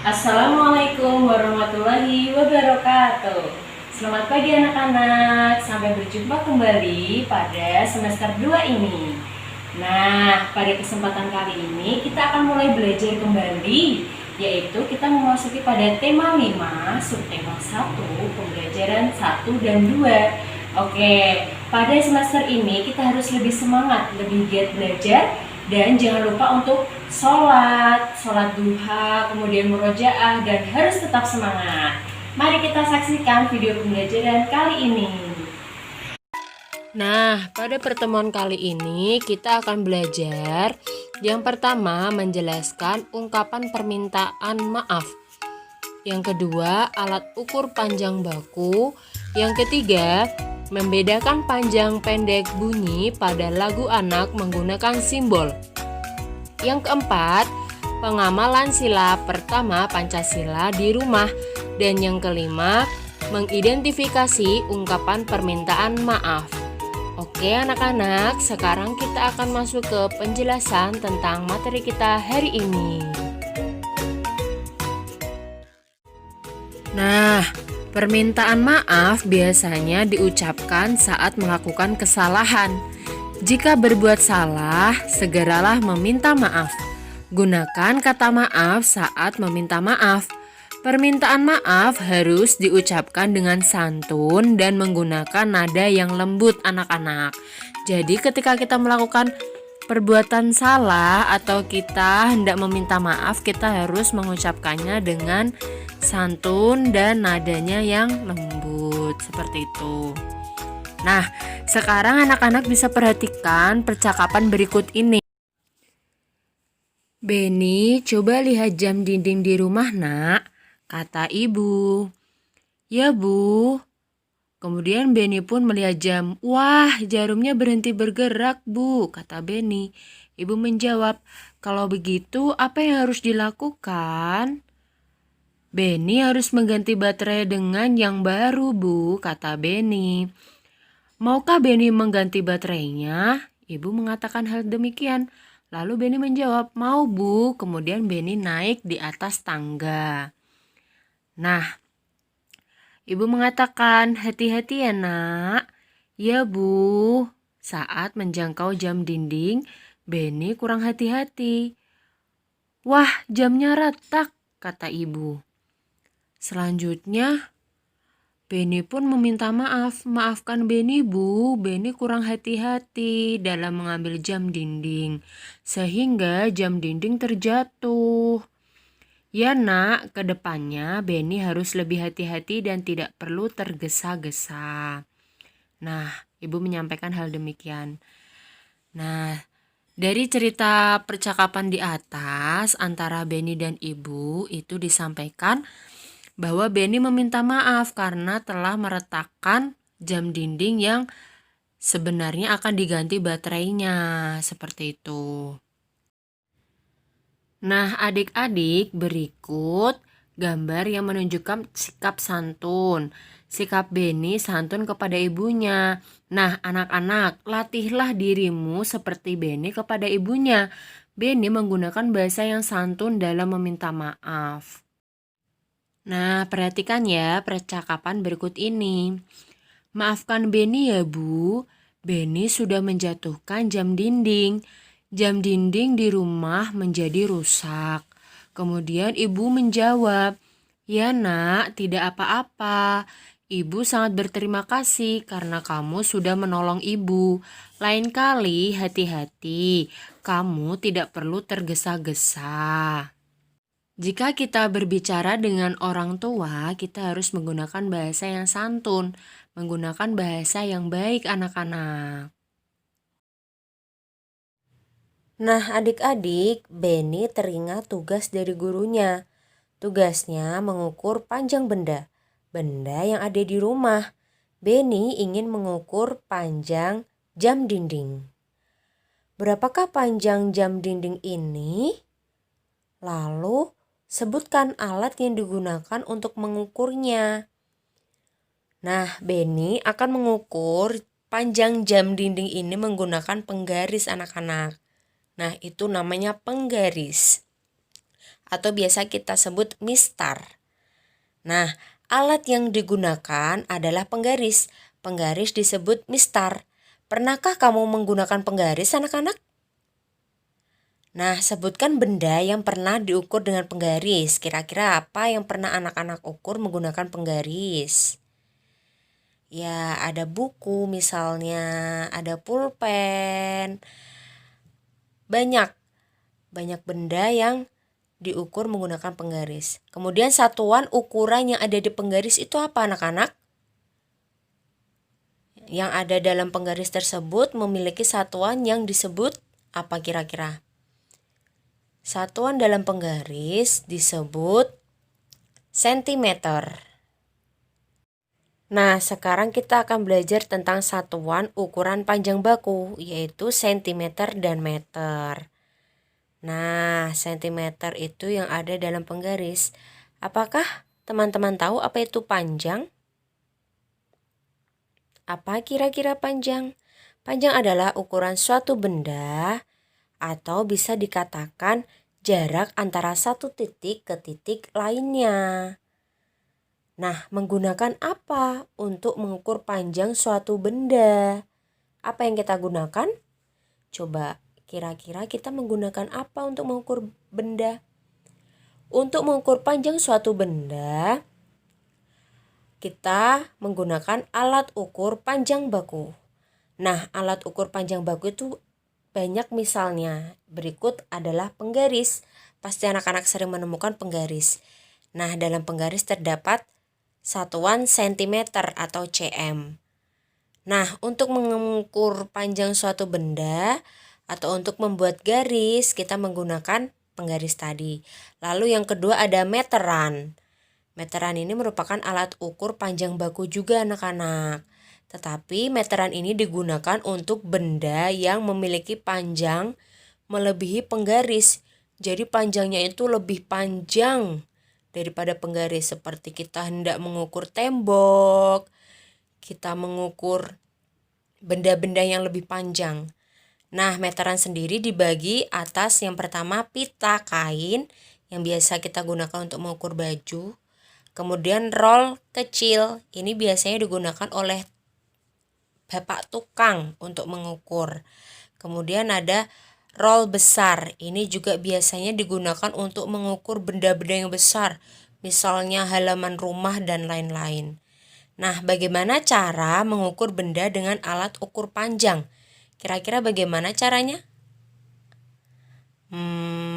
Assalamualaikum warahmatullahi wabarakatuh. Selamat pagi anak-anak. Sampai berjumpa kembali pada semester 2 ini. Nah, pada kesempatan kali ini kita akan mulai belajar kembali, yaitu kita memasuki pada tema 5, subtema 1, pembelajaran 1 dan 2. Oke, pada semester ini kita harus lebih semangat, lebih giat belajar. Dan jangan lupa untuk sholat duha, kemudian murojaah, dan harus tetap semangat. Mari kita saksikan video pembelajaran kali ini. Nah, pada pertemuan kali ini kita akan belajar yang pertama menjelaskan ungkapan permintaan maaf. Yang kedua, alat ukur panjang baku. Yang ketiga, membedakan panjang pendek bunyi pada lagu anak menggunakan simbol. Yang keempat, pengamalan sila pertama Pancasila di rumah. Dan yang kelima, mengidentifikasi ungkapan permintaan maaf. Oke anak-anak, sekarang kita akan masuk ke penjelasan tentang materi kita hari ini. Nah, permintaan maaf biasanya diucapkan saat melakukan kesalahan. Jika berbuat salah, segeralah meminta maaf. Gunakan kata maaf saat meminta maaf. Permintaan maaf harus diucapkan dengan santun dan menggunakan nada yang lembut anak-anak. Jadi ketika kita melakukan perbuatan salah atau kita hendak meminta maaf, kita harus mengucapkannya dengan santun dan nadanya yang lembut seperti itu. Nah, sekarang anak-anak bisa perhatikan percakapan berikut ini. Beni, coba lihat jam dinding di rumah, nak, kata ibu. Ya, Bu. Kemudian Beni pun melihat jam. Wah, jarumnya berhenti bergerak, Bu, kata Beni. Ibu menjawab, kalau begitu apa yang harus dilakukan? Beni harus mengganti baterai dengan yang baru, Bu, kata Beni. Maukah Beni mengganti baterainya? Ibu mengatakan hal demikian. Lalu Beni menjawab, mau, Bu. Kemudian Beni naik di atas tangga. Nah, ibu mengatakan, hati-hati ya nak. Ya, Bu. Saat menjangkau jam dinding, Beni kurang hati-hati. Wah, jamnya retak, kata ibu. Selanjutnya, Beni pun meminta maaf. Maafkan Beni, Bu. Beni kurang hati-hati dalam mengambil jam dinding, sehingga jam dinding terjatuh. Ya nak, ke depannya Beni harus lebih hati-hati dan tidak perlu tergesa-gesa. Nah, ibu menyampaikan hal demikian. Nah, dari cerita percakapan di atas antara Beni dan ibu itu disampaikan bahwa Beni meminta maaf karena telah meretakkan jam dinding yang sebenarnya akan diganti baterainya, seperti itu. Nah, adik-adik, berikut gambar yang menunjukkan sikap santun. Sikap Beni santun kepada ibunya. Nah, anak-anak, latihlah dirimu seperti Beni kepada ibunya. Beni menggunakan bahasa yang santun dalam meminta maaf. Nah, perhatikan ya percakapan berikut ini. Maafkan Beni ya, Bu. Beni sudah menjatuhkan jam dinding. Jam dinding di rumah menjadi rusak. Kemudian ibu menjawab, ya nak, tidak apa-apa. Ibu sangat berterima kasih karena kamu sudah menolong ibu. Lain kali hati-hati, kamu tidak perlu tergesa-gesa. Jika kita berbicara dengan orang tua, kita harus menggunakan bahasa yang santun, menggunakan bahasa yang baik anak-anak. Nah adik-adik, Beni teringat tugas dari gurunya. Tugasnya mengukur panjang benda yang ada di rumah. Beni ingin mengukur panjang jam dinding. Berapakah panjang jam dinding ini? Lalu sebutkan alat yang digunakan untuk mengukurnya. Nah, Beni akan mengukur panjang jam dinding ini menggunakan penggaris anak-anak. Nah, itu namanya penggaris. atau biasa kita sebut mistar. Nah, alat yang digunakan adalah penggaris. Penggaris disebut mistar. Pernahkah kamu menggunakan penggaris, anak-anak? Nah, sebutkan benda yang pernah diukur dengan penggaris. Kira-kira apa yang pernah anak-anak ukur menggunakan penggaris? Ya, ada buku misalnya, ada pulpen. Banyak benda yang diukur menggunakan penggaris. Kemudian satuan ukuran yang ada di penggaris itu apa, anak-anak? Yang ada dalam penggaris tersebut memiliki satuan yang disebut apa kira-kira? Satuan dalam penggaris disebut sentimeter. Nah, sekarang kita akan belajar tentang satuan ukuran panjang baku, yaitu sentimeter dan meter. Nah, sentimeter itu yang ada dalam penggaris. Apakah teman-teman tahu apa itu panjang? Apa kira-kira panjang? Panjang adalah ukuran suatu benda atau bisa dikatakan jarak antara satu titik ke titik lainnya. Nah, menggunakan apa untuk mengukur panjang suatu benda? Apa yang kita gunakan? Coba kira-kira kita menggunakan apa untuk mengukur benda? Untuk mengukur panjang suatu benda, kita menggunakan alat ukur panjang baku. Nah, alat ukur panjang baku itu banyak misalnya. Berikut adalah penggaris. Pasti anak-anak sering menemukan penggaris. Nah, dalam penggaris terdapat satuan sentimeter atau cm. Nah, untuk mengukur panjang suatu benda atau untuk membuat garis, kita menggunakan penggaris tadi. Lalu yang kedua ada meteran. Meteran ini merupakan alat ukur panjang baku juga, anak-anak. Tetapi meteran ini digunakan untuk benda yang memiliki panjang melebihi penggaris. Jadi panjangnya itu lebih panjang daripada penggaris, seperti kita hendak mengukur tembok, kita mengukur benda-benda yang lebih panjang. Nah, meteran sendiri dibagi atas yang pertama pita kain yang biasa kita gunakan untuk mengukur baju. Kemudian roll kecil, ini biasanya digunakan oleh bapak tukang untuk mengukur. Kemudian ada roll besar, ini juga biasanya digunakan untuk mengukur benda-benda yang besar, misalnya halaman rumah dan lain-lain. Nah, bagaimana cara mengukur benda dengan alat ukur panjang? Kira-kira bagaimana caranya?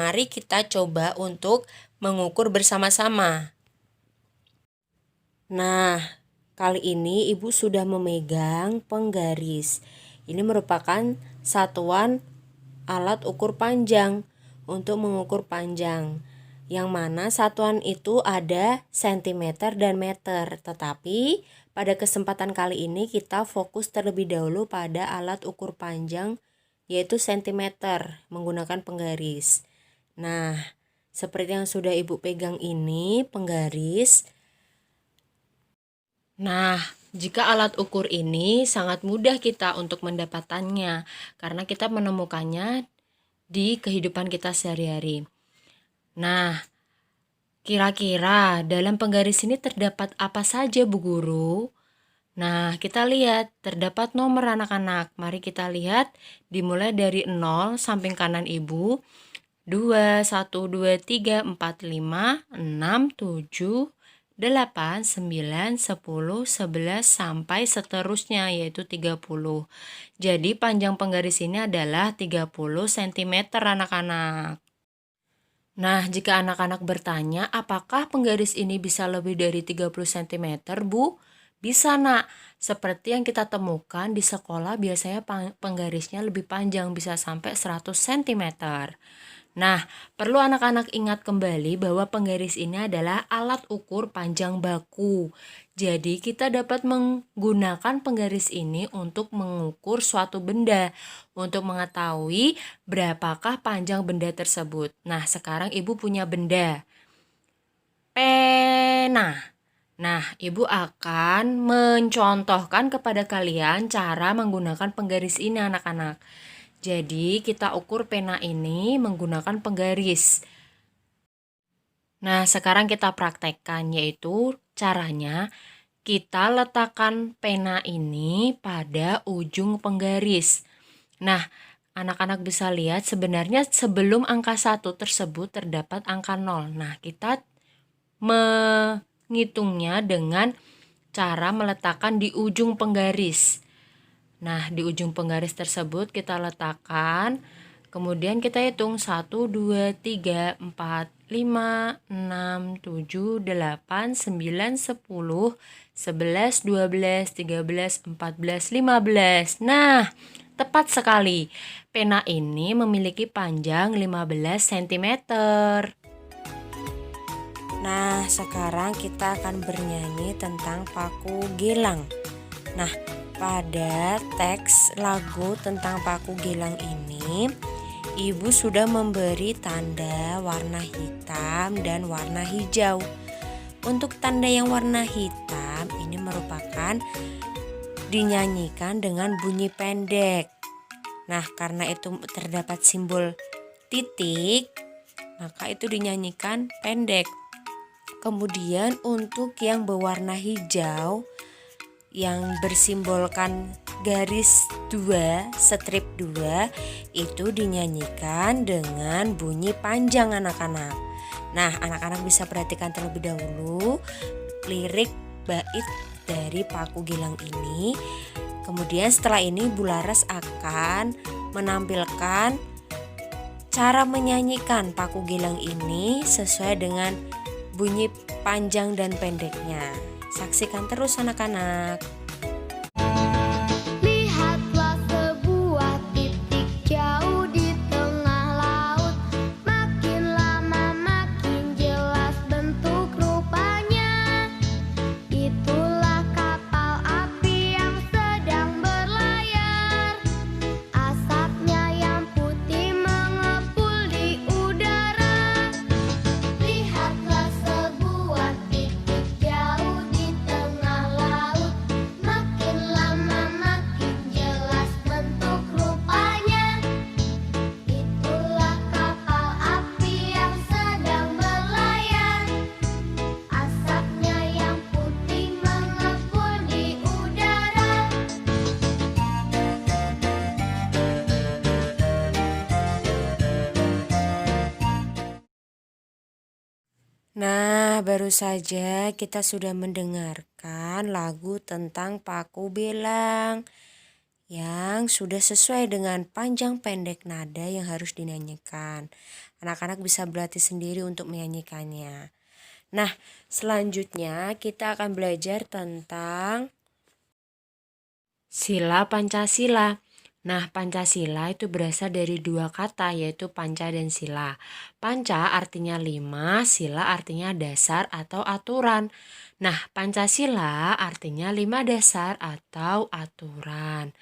Mari kita coba untuk mengukur bersama-sama. Nah, kali ini Ibu sudah memegang penggaris. Ini merupakan satuan alat ukur panjang untuk mengukur panjang, yang mana satuan itu ada sentimeter dan meter. Tetapi pada kesempatan kali ini kita fokus terlebih dahulu pada alat ukur panjang, yaitu sentimeter menggunakan penggaris. Nah, seperti yang sudah Ibu pegang ini penggaris. Nah, jika alat ukur ini sangat mudah kita untuk mendapatkannya karena kita menemukannya di kehidupan kita sehari-hari. Nah, kira-kira dalam penggaris ini terdapat apa saja, Bu Guru? Nah, kita lihat terdapat nomor, anak-anak. Mari kita lihat dimulai dari 0 samping kanan Ibu. 2, 1, 2, 3, 4, 5, 6, 7, 8, 9, 10, 11, sampai seterusnya yaitu 30. Jadi panjang penggaris ini adalah 30 cm, anak-anak. Nah, jika anak-anak bertanya, apakah penggaris ini bisa lebih dari 30 cm, Bu? Bisa, Nak. Seperti yang kita temukan di sekolah, biasanya penggarisnya lebih panjang, bisa sampai 100 cm. Nah, perlu anak-anak ingat kembali bahwa penggaris ini adalah alat ukur panjang baku. Jadi, kita dapat menggunakan penggaris ini untuk mengukur suatu benda, untuk mengetahui berapakah panjang benda tersebut. Nah, sekarang Ibu punya benda pena. Nah, Ibu akan mencontohkan kepada kalian cara menggunakan penggaris ini, anak-anak. Jadi kita ukur pena ini menggunakan penggaris. Nah, sekarang kita praktekkan, yaitu caranya kita letakkan pena ini pada ujung penggaris. Nah, anak-anak bisa lihat sebenarnya sebelum angka 1 tersebut terdapat angka 0. Nah, kita menghitungnya dengan cara meletakkan di ujung penggaris. Nah, di ujung penggaris tersebut kita letakkan, kemudian kita hitung 1, 2, 3, 4, 5, 6, 7, 8, 9, 10, 11, 12, 13, 14, 15. Nah, tepat sekali. Pena ini memiliki panjang 15 cm. Nah, sekarang kita akan bernyanyi tentang paku gelang. Nah, pada teks lagu tentang paku gelang ini, Ibu sudah memberi tanda warna hitam dan warna hijau. Untuk tanda yang warna hitam ini merupakan dinyanyikan dengan bunyi pendek. Nah, karena itu terdapat simbol titik, maka itu dinyanyikan pendek. Kemudian untuk yang berwarna hijau yang bersimbolkan garis 2, strip 2, itu dinyanyikan dengan bunyi panjang anak-anak. Nah, anak-anak bisa perhatikan terlebih dahulu lirik bait dari paku gelang ini. Kemudian setelah ini Bu Laras akan menampilkan cara menyanyikan paku gelang ini sesuai dengan bunyi panjang dan pendeknya. Saksikan terus anak-anak. Lihatlah sebuah titik jauh di tengah laut. Makin lama makin jelas bentuk rupanya. Itulah kapal api yang sedang berlayar. Asapnya yang putih mengepul di udara. Lihatlah sebuah titik jauh di tengah laut. Makin lama makin jelas bentuk rupanya. Itulah kapal api yang sedang berlayar. Asapnya yang putih mengepul di udara. Nah, baru saja kita sudah mendengarkan lagu tentang paku belang yang sudah sesuai dengan panjang pendek nada yang harus dinyanyikan. Anak-anak bisa berlatih sendiri untuk menyanyikannya. Nah, selanjutnya kita akan belajar tentang sila Pancasila. Nah, Pancasila itu berasal dari dua kata, yaitu panca dan sila. Panca artinya 5, sila artinya dasar atau aturan. Nah, Pancasila artinya 5 dasar atau aturan.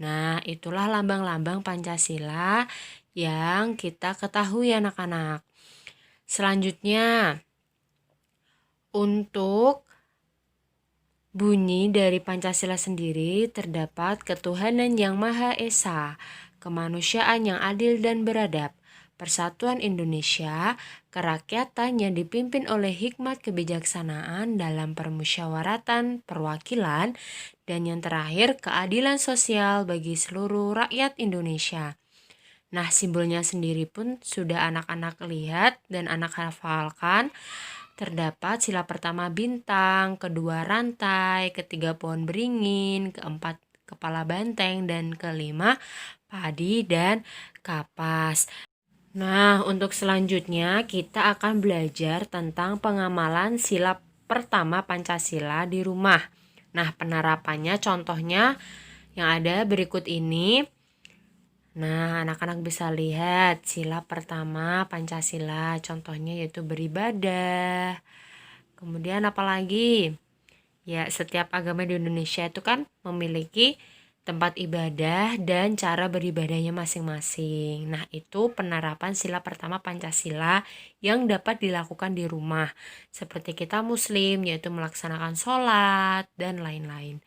Nah, itulah lambang-lambang Pancasila yang kita ketahui anak-anak. Selanjutnya, untuk bunyi dari Pancasila sendiri terdapat ketuhanan yang Maha Esa, kemanusiaan yang adil dan beradab, persatuan Indonesia, kerakyatan yang dipimpin oleh hikmat kebijaksanaan dalam permusyawaratan perwakilan, dan yang terakhir keadilan sosial bagi seluruh rakyat Indonesia. Nah, simbolnya sendiri pun sudah anak-anak lihat dan anak hafalkan. Terdapat sila pertama bintang, kedua rantai, ketiga pohon beringin, keempat kepala banteng, dan kelima padi dan kapas. Nah, untuk selanjutnya kita akan belajar tentang pengamalan sila pertama Pancasila di rumah. Nah, penerapannya contohnya yang ada berikut ini. Nah, anak-anak bisa lihat sila pertama Pancasila, contohnya yaitu beribadah. Kemudian apalagi? Ya, setiap agama di Indonesia itu kan memiliki tempat ibadah dan cara beribadahnya masing-masing. Nah, itu penerapan sila pertama Pancasila yang dapat dilakukan di rumah. Seperti kita Muslim, yaitu melaksanakan sholat dan lain-lain.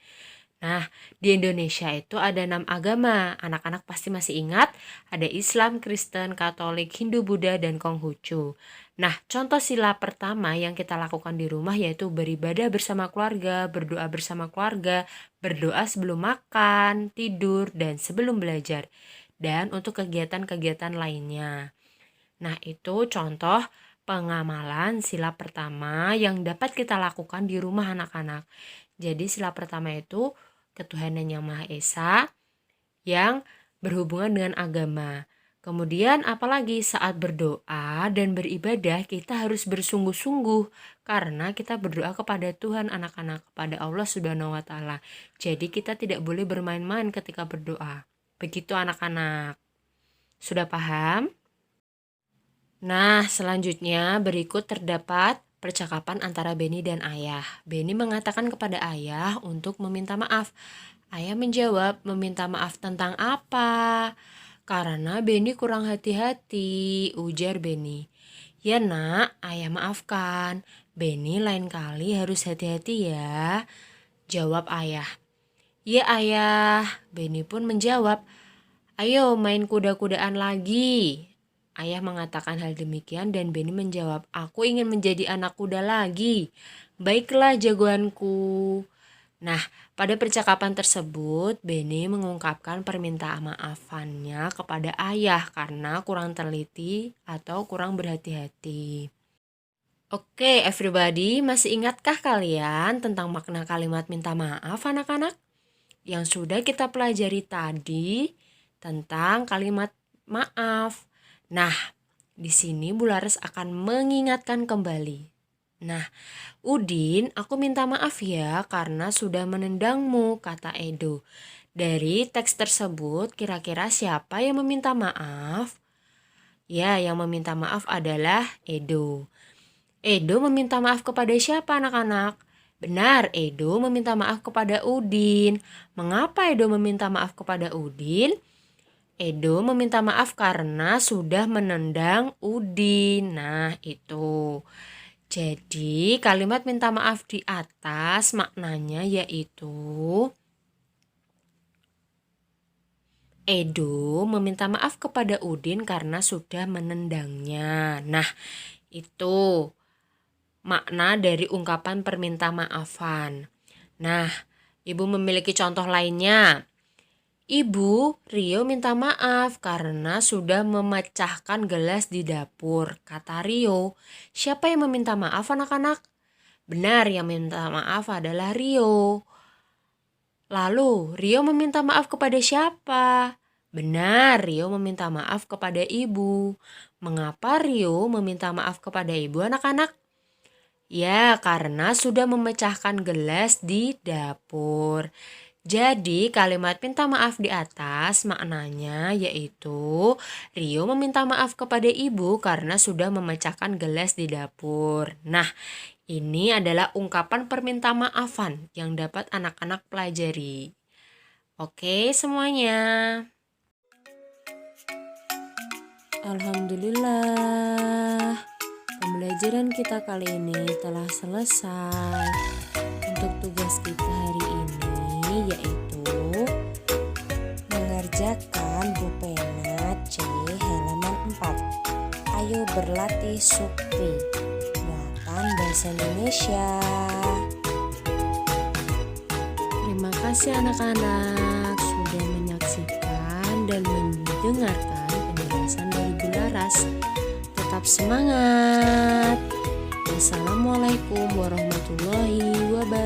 Nah, di Indonesia itu ada 6 agama. Anak-anak pasti masih ingat, ada Islam, Kristen, Katolik, Hindu, Buddha, dan Konghucu. Nah, contoh sila pertama yang kita lakukan di rumah yaitu beribadah bersama keluarga, berdoa bersama keluarga, berdoa sebelum makan, tidur, dan sebelum belajar. Dan untuk kegiatan-kegiatan lainnya. Nah, itu contoh pengamalan sila pertama yang dapat kita lakukan di rumah anak-anak. Jadi sila pertama itu ketuhanan yang Maha Esa yang berhubungan dengan agama. Kemudian apalagi saat berdoa dan beribadah kita harus bersungguh-sungguh karena kita berdoa kepada Tuhan anak-anak, kepada Allah Subhanahu wa taala. Jadi kita tidak boleh bermain-main ketika berdoa. Begitu anak-anak. Sudah paham? Nah, selanjutnya berikut terdapat percakapan antara Beni dan ayah. Beni mengatakan kepada ayah untuk meminta maaf. Ayah menjawab, meminta maaf tentang apa? Karena Beni kurang hati-hati, ujar Beni. Ya nak, ayah maafkan. Beni lain kali harus hati-hati ya, jawab ayah. Ya ayah, Beni pun menjawab. Ayo main kuda-kudaan lagi. Ayah mengatakan hal demikian dan Beni menjawab, aku ingin menjadi anak kuda lagi. Baiklah jagoanku. Nah, pada percakapan tersebut, Beni mengungkapkan permintaan maafannya kepada ayah karena kurang teliti atau kurang berhati-hati. Oke, everybody, masih ingatkah kalian tentang makna kalimat minta maaf anak-anak? Yang sudah kita pelajari tadi tentang kalimat maaf. Nah, di sini Bu Laras akan mengingatkan kembali. Nah, Udin, aku minta maaf ya karena sudah menendangmu, kata Edo. Dari teks tersebut, kira-kira siapa yang meminta maaf? Ya, yang meminta maaf adalah Edo. Edo meminta maaf kepada siapa anak-anak? Benar, Edo meminta maaf kepada Udin. Mengapa Edo meminta maaf kepada Udin? Edo meminta maaf karena sudah menendang Udin. Nah, itu. Jadi, kalimat minta maaf di atas maknanya yaitu Edo meminta maaf kepada Udin karena sudah menendangnya. Nah, itu makna dari ungkapan perminta maafan. Nah, Ibu memiliki contoh lainnya. Ibu, Rio minta maaf karena sudah memecahkan gelas di dapur, kata Rio. Siapa yang meminta maaf anak-anak? Benar, yang minta maaf adalah Rio. Lalu, Rio meminta maaf kepada siapa? Benar, Rio meminta maaf kepada ibu. Mengapa Rio meminta maaf kepada ibu anak-anak? Ya, karena sudah memecahkan gelas di dapur. Jadi kalimat minta maaf di atas maknanya yaitu Rio meminta maaf kepada ibu karena sudah memecahkan gelas di dapur. Nah, ini adalah ungkapan perminta maafan yang dapat anak-anak pelajari. Oke semuanya. Alhamdulillah, pembelajaran kita kali ini telah selesai. Untuk tugas kita hari ini yaitu mengerjakan buku pena C halaman 4. Ayo berlatih Sukti. Muatan Bahasa Indonesia. Terima kasih anak-anak sudah menyaksikan dan mendengarkan penjelasan dari Bu Laras. Tetap semangat. Wassalamualaikum warahmatullahi wabarakatuh.